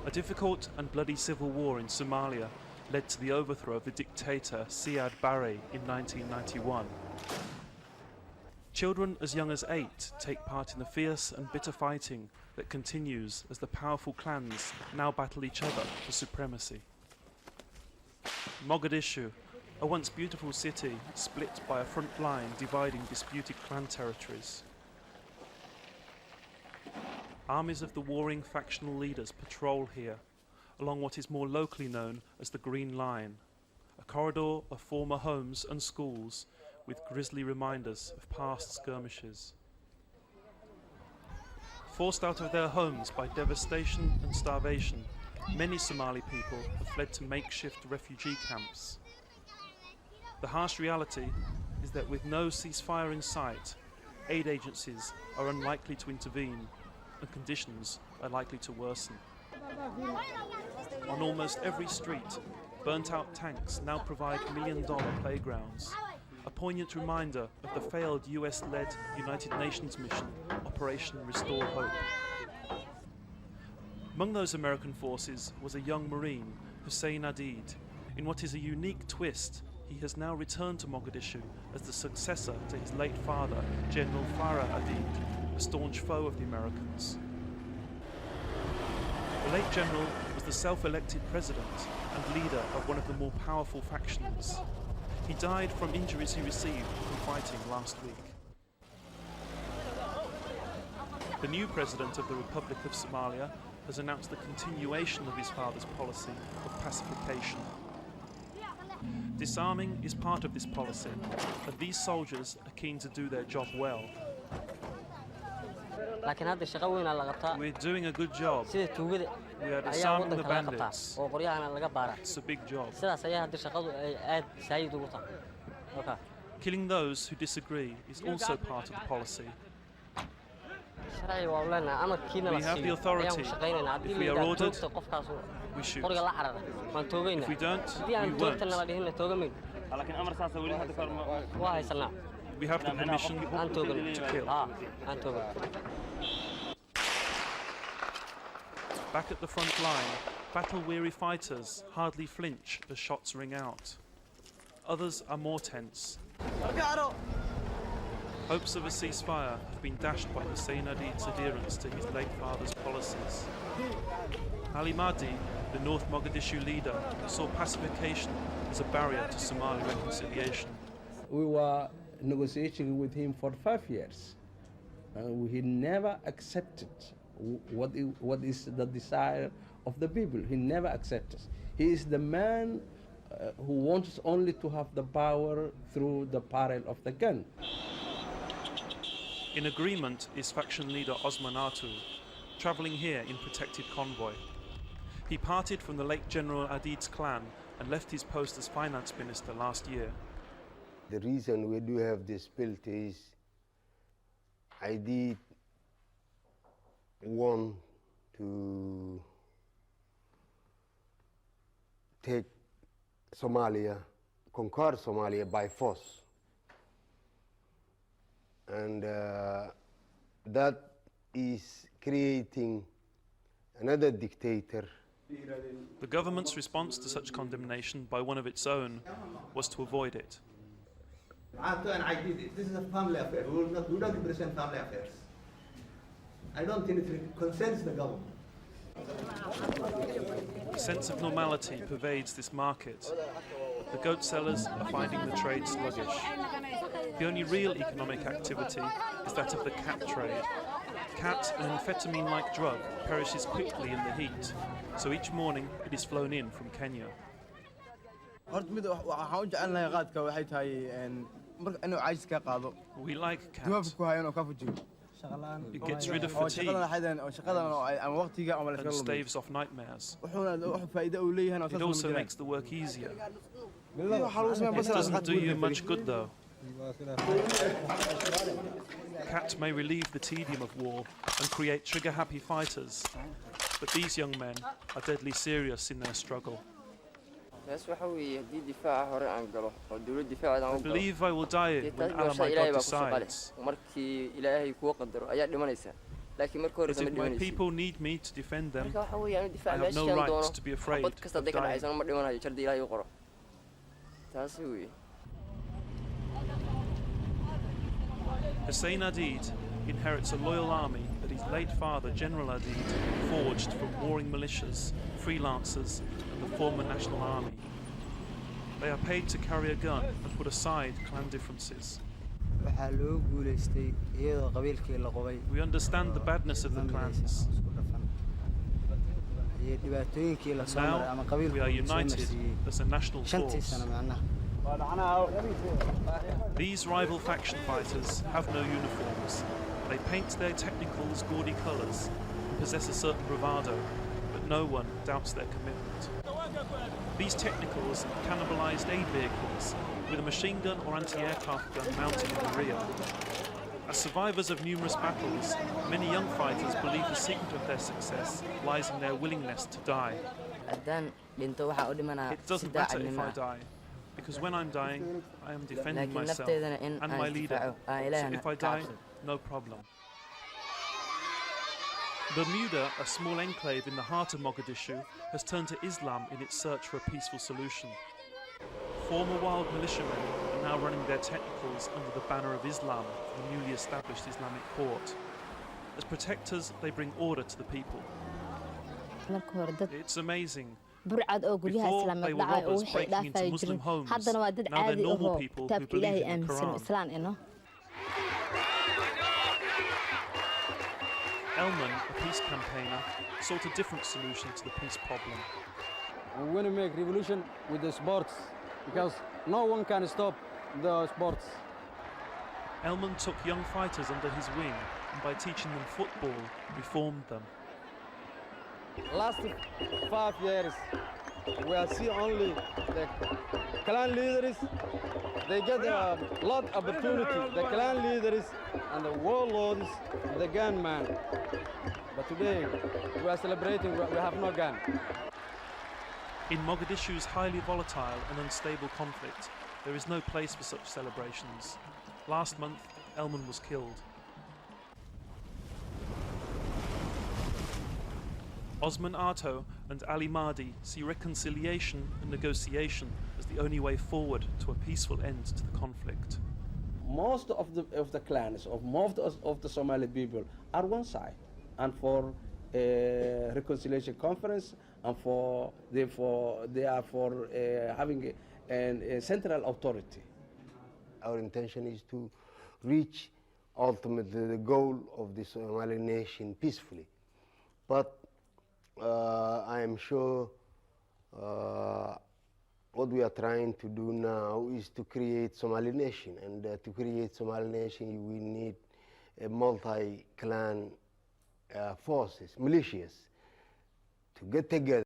A difficult and bloody civil war in Somalia led to the overthrow of the dictator Siad Barre in 1991. Children as young as 8 take part in the fierce and bitter fighting that continues as the powerful clans now battle each other for supremacy. Mogadishu, a once beautiful city split by a front line dividing disputed clan territories. Armies of the warring factional leaders patrol here, along what is more locally known as the Green Line, a corridor of former homes and schools with grisly reminders of past skirmishes. Forced out of their homes by devastation and starvation, many Somali people have fled to makeshift refugee camps. The harsh reality is that with no ceasefire in sight, aid agencies are unlikely to intervene and conditions are likely to worsen. On almost every street, burnt-out tanks now provide million-dollar playgrounds, a poignant reminder of the failed US-led United Nations mission, Operation Restore Hope. Among those American forces was a young Marine, Hussein Adid. In what is a unique twist, he has now returned to Mogadishu as the successor to his late father, General Farah Adid, a staunch foe of the Americans. The late general was the self-elected president and leader of one of the more powerful factions. He died from injuries he received from fighting last week. The new president of the Republic of Somalia has announced the continuation of his father's policy of pacification. Disarming is part of this policy, and these soldiers are keen to do their job well. We're doing a good job. We are disarming the bandits. It's a big job. Killing those who disagree is also part of the policy. We have the authority. If we are ordered, we shoot. If we don't, we won't. We have the permission to kill. Back at the front line, battle-weary fighters hardly flinch as shots ring out. Others are more tense. Hopes of a ceasefire have been dashed by Hussein Adid's adherence to his late father's policies. Ali Mahdi, the North Mogadishu leader, saw pacification as a barrier to Somali reconciliation. We were negotiating with him for 5 years, and he never accepted what is the desire of the people. He never accepted. He is the man who wants only to have the power through the barrel of the gun. In agreement is faction leader Osman Atu, travelling here in protected convoy. He parted from the late General Adid's clan and left his post as finance minister last year. The reason we do have this built is I did want to take Somalia, conquer Somalia by force. And that is creating another dictator. The government's response to such condemnation by one of its own was to avoid it. I did it. This is a family affair. We don't represent family affairs. I don't think it concerns the government. A sense of normality pervades this market. The goat sellers are finding the trade sluggish. The only real economic activity is that of the cat trade. Cat, an amphetamine-like drug, perishes quickly in the heat, so each morning it is flown in from Kenya. We like cat. It gets rid of fatigue and staves off nightmares. It also makes the work easier. It doesn't do you much good though. Cat may relieve the tedium of war and create trigger-happy fighters, but these young men are deadly serious in their struggle. I believe I will die when Allah my God decides. laakiin marka hore But sama if my dhimanaysid people need me to defend them, marka waxa weeyaan I difaac have no meeshaan right doono to be afraid xabad kasta of hadday ka dying. dhacaysana ma dhimanayo jardi ilaahay u qoro taasi weeye Hussein Adid inherits a loyal army that his late father, General Adid, forged from warring militias, freelancers, and the former National Army. They are paid to carry a gun and put aside clan differences. waxaa loo guulaystay iyadoo qabiilkii la qubay We understand the badness of the clans. isku dhafan iyo dhibaatooyinkii la soo maray ama Now we qabiilku are uu soo united marsiiyey as a national shantii force. sano macnaha These rival faction fighters have no uniforms. They paint their technicals gaudy colours and possess a certain bravado, but no one doubts their commitment. These technicals are cannibalised aid vehicles with a machine gun or anti-aircraft gun mounted in the rear. As survivors of numerous battles, many young fighters believe the secret of their success lies in their willingness to die. haddaan dhinto waxaa u dhimanaa It doesn't si matter if daacadnimo I die, because when I'm dying, I am defending laakiin myself nafteedana in and aan my leader. isdifaaco aan So ilaahana if I ka die, cabsado no problem. Bermuda, a small enclave in the heart of Mogadishu, has turned to Islam in its search for a peaceful solution. Former wild militiamen are now running their technicals under the banner of Islam for the newly established Islamic court. As protectors, they bring order to the people. marka hore dad It's amazing. burcad oo guryaha Before, islaamka they were dhacay oo robbers waxay breaking into dhaafay Muslim jirin homes. haddana waa dad Now they're caadi normal ahoo people who kitaabka believe ilaahay in the aaminsan oo Quran. islaan ino Elman, a peace campaigner, sought a different solution to the peace problem. We want to make revolution with the sports because no one can stop the sports. Elman took young fighters under his wing and by teaching them football, reformed them. Last 5 years, we are see only the clan leaders. They get a lot of opportunity. The clan leaders and the warlords, the gunman. But today, we are celebrating. We have no gun. In Mogadishu's highly volatile and unstable conflict, there is no place for such celebrations. Last month, Elman was killed. Osman Arto and Ali Mahdi see reconciliation and negotiation as the only way forward to a peaceful end to the conflict. Most of the clans of most of the Somali people are one side, and for reconciliation conference, and they are for having a central authority. Our intention is to reach ultimately the goal of the Somali nation peacefully. But I am sure what we are trying to do now is to create Somali nation, and to create Somali nation we need a multi-clan forces, militias, to get together.